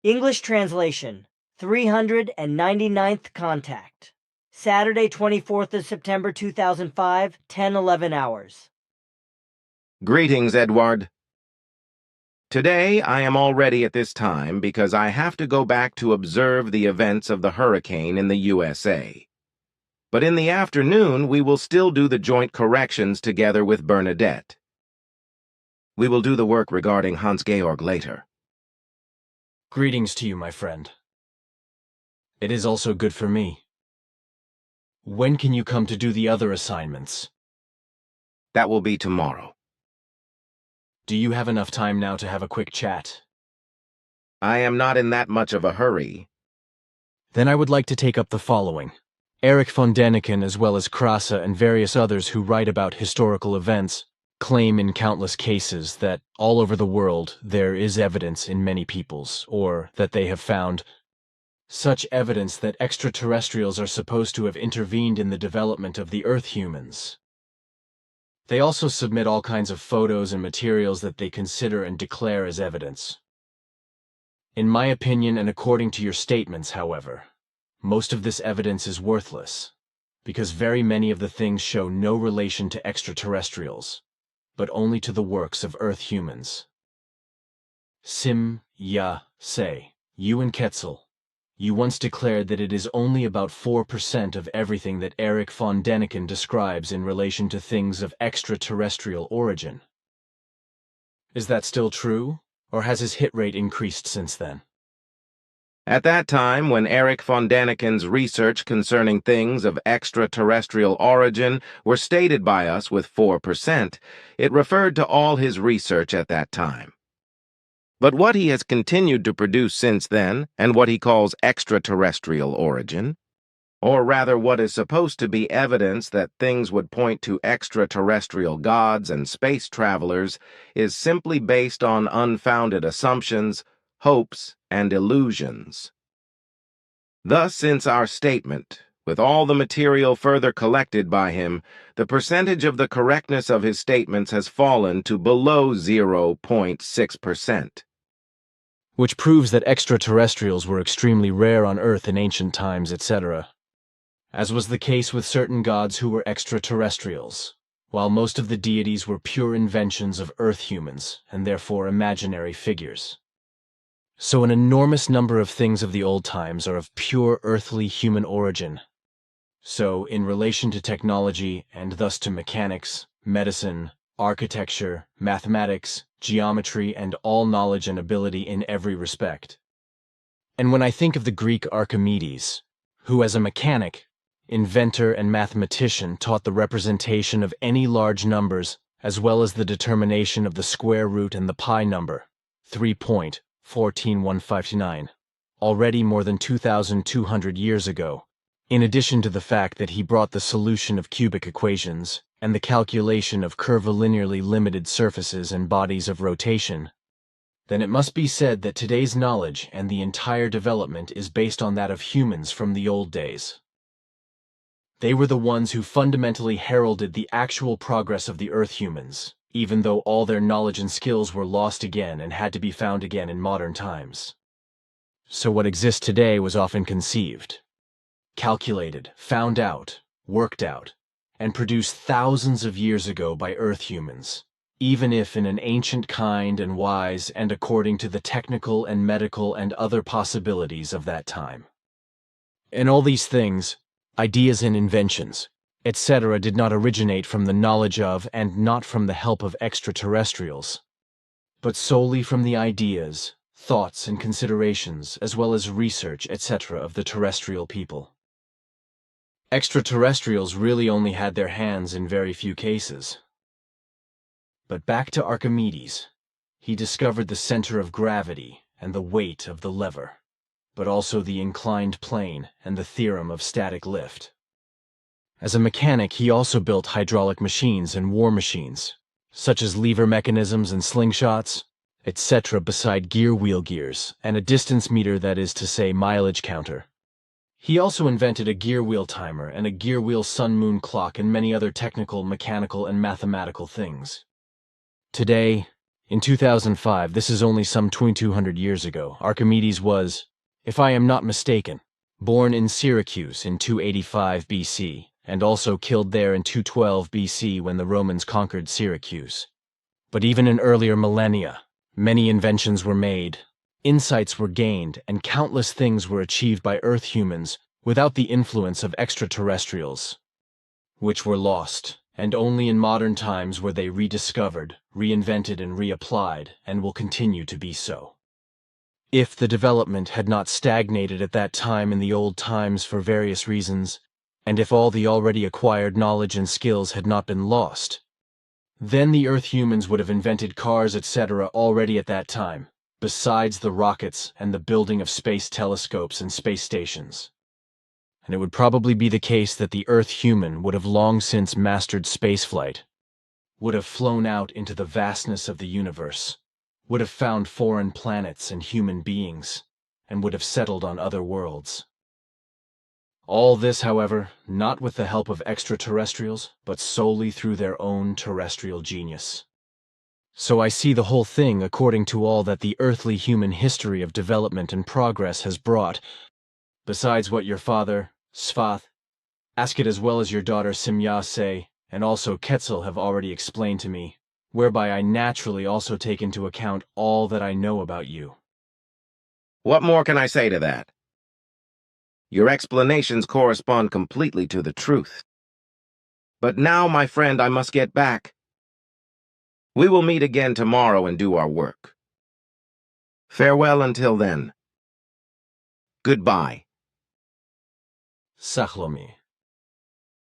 English translation, 399th contact. Saturday, 24th of September 2005, 10:11 hours. Greetings, Eduard. Today I am all ready at this time because I have to go back to observe the events of the hurricane in the USA. But in the afternoon we will still do the joint corrections together with Bernadette. We will do the work regarding Hans-Georg later. Greetings to you, my friend. It is also good for me. When can you come to do the other assignments? That will be tomorrow. Do you have enough time now to have a quick chat? I am not in that much of a hurry. Then I would like to take up the following. Erich von Däniken, as well as Krasse and various others who write about historical events, claim in countless cases that all over the world there is evidence in many peoples, or that they have found such evidence that extraterrestrials are supposed to have intervened in the development of the Earth humans. They also submit all kinds of photos and materials that they consider and declare as evidence. In my opinion, and according to your statements, however, most of this evidence is worthless, because very many of the things show no relation to extraterrestrials, but only to the works of Earth humans. Say, you and Ketzel, you once declared that it is only about 4% of everything that Erich von Däniken describes in relation to things of extraterrestrial origin. Is that still true, or has his hit rate increased since then? At that time, when Erich von Däniken's research concerning things of extraterrestrial origin were stated by us with 4%, it referred to all his research at that time. But what he has continued to produce since then, and what he calls extraterrestrial origin, or rather what is supposed to be evidence that things would point to extraterrestrial gods and space travelers, is simply based on unfounded assumptions, hopes, and illusions. Thus, since our statement, with all the material further collected by him, the percentage of the correctness of his statements has fallen to below 0.6%. Which proves that extraterrestrials were extremely rare on Earth in ancient times, etc., as was the case with certain gods who were extraterrestrials, while most of the deities were pure inventions of Earth humans, and therefore imaginary figures. So an enormous number of things of the old times are of pure earthly human origin. So, in relation to technology, and thus to mechanics, medicine, architecture, mathematics, geometry, and all knowledge and ability in every respect. And when I think of the Greek Archimedes, who as a mechanic, inventor, and mathematician taught the representation of any large numbers, as well as the determination of the square root and the pi number, 3.14159, already more than 2,200 years ago, in addition to the fact that he brought the solution of cubic equations and the calculation of curvilinearly limited surfaces and bodies of rotation, then it must be said that today's knowledge and the entire development is based on that of humans from the old days. They were the ones who fundamentally heralded the actual progress of the Earth humans, even though all their knowledge and skills were lost again and had to be found again in modern times. So what exists today was often conceived, calculated, found out, worked out, and produced thousands of years ago by Earth humans, even if in an ancient kind and wise and according to the technical and medical and other possibilities of that time. And all these things, ideas and inventions, etc., did not originate from the knowledge of and not from the help of extraterrestrials, but solely from the ideas, thoughts, and considerations, as well as research, etc., of the terrestrial people. Extraterrestrials really only had their hands in very few cases. But back to Archimedes. He discovered the center of gravity and the weight of the lever, but also the inclined plane and the theorem of static lift. As a mechanic, he also built hydraulic machines and war machines, such as lever mechanisms and slingshots, etc., beside wheel gears, and a distance meter, that is to say, mileage counter. He also invented a gear wheel timer and a gear wheel sun-moon clock and many other technical, mechanical, and mathematical things. Today, In 2005, this is only some 2200 years ago, Archimedes was, if I am not mistaken, born in Syracuse in 285 BC, and also killed there in 212 BC when the Romans conquered Syracuse. But even in earlier millennia, many inventions were made, insights were gained, and countless things were achieved by Earth humans without the influence of extraterrestrials, which were lost, and only in modern times were they rediscovered, reinvented, and reapplied, and will continue to be so. If the development had not stagnated at that time in the old times for various reasons, and if all the already acquired knowledge and skills had not been lost, then the Earth humans would have invented cars, etc. already at that time, besides the rockets and the building of space telescopes and space stations. And it would probably be the case that the Earth human would have long since mastered spaceflight, would have flown out into the vastness of the universe, would have found foreign planets and human beings, and would have settled on other worlds. All this, however, not with the help of extraterrestrials, but solely through their own terrestrial genius. So I see the whole thing according to all that the earthly human history of development and progress has brought, besides what your father, Svath, Askit as well as your daughter Simya say, and also Quetzal have already explained to me, whereby I naturally also take into account all that I know about you. What more can I say to that? Your explanations correspond completely to the truth. But now, my friend, I must get back. We will meet again tomorrow and do our work. Farewell until then. Goodbye. Sachlomi.